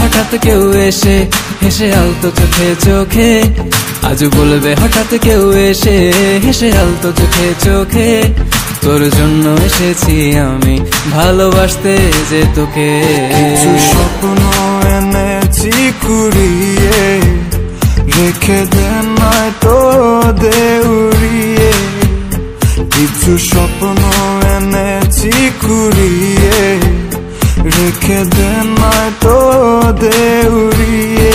হঠাৎ কেউ এসে হেসে আলতো চোখে চোখে, আজ বলবে হঠাৎ কেউ এসে হেসে আলতো চোখে চোখে, তোর জন্য এসেছি আমি ভালোবাসতে যে তোকে। কিছু স্বপ্ন এনেছি কুড়িয়ে, রেখে দে নয়তো দে উড়িয়ে। কিছু স্বপ্ন এনেছি কুড়িয়ে, রেখে দে নয়তো দে উড়িয়ে।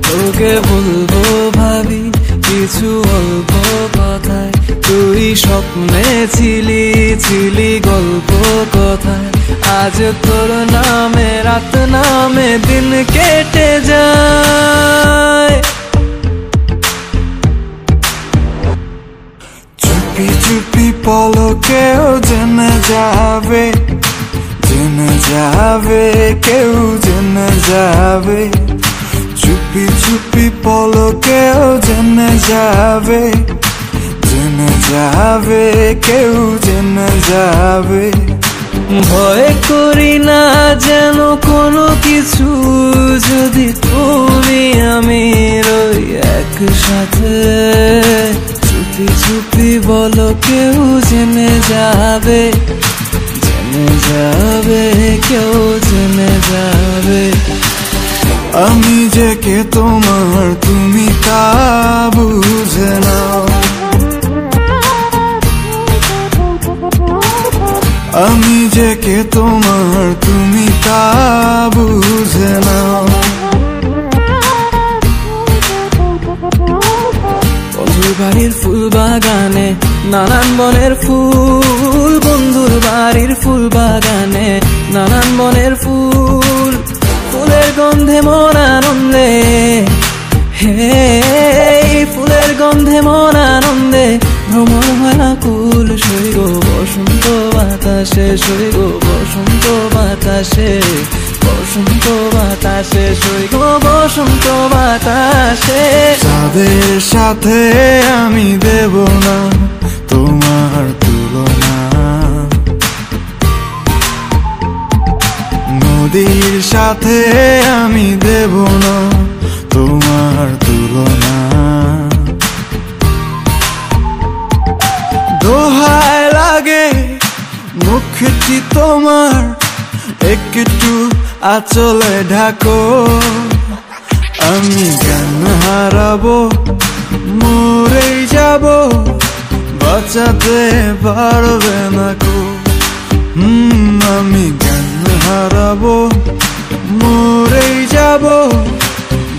তোকে বলবো ভাবি কিছু অল্প কথায়, তুই স্বপ্নে ছিলি ছিলি গল্প কথায়, আজ তোর নামে রাত নামে দিন কেটে যায়। চুপি চুপি পলকেও জেনে যাবে, জেনে যাবে কেউ জেনে যাবে। চুপি চুপি পলকেও জেনে যাবে, জেনে যাবে কেউ জেনে যাবে। ভয় করি না যেন কোনো কিছু, যদি তুমি আমি রই একসাথে। চুপি চুপি বলো কেউ জেনে যাবে, জেনে যাবে কেউ জেনে যাবে। আমি যে কে তোমার তুমি তা বুঝে নাও, আমি যে কে তোমার তুমি তা বুঝে নাও। বন্ধুর বাড়ির ফুল বাগানে নানান বনের ফুল, বন্ধুর বাড়ির ফুল বাগানে নানান বনের ফুল, ফুলের গন্ধে মন আনন্দে, হে ফুলের গন্ধে মন আনন্দে ভ্রমণ হয় না কুল। সইগ বসন্ত বাতাসে, সইগ বসন্ত বাতাসে, বসন্ত বাতাসে, সইগ বসন্ত বাতাসে। তাদের সাথে আমি দেব না তোমার তুলনা, নদীর সাথে আমি দেব না তোমার তুলনা। দোহায় লাগে মুখটি তোমার, একটু আঁচলে ঢাকো। আমি জ্ঞান হারাবো, মরেই যাব, বাঁচাতে পারবে না কো। আমি জ্ঞান হারাবো, মরেই যাব,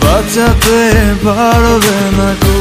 বাঁচাতে পারবে না কো।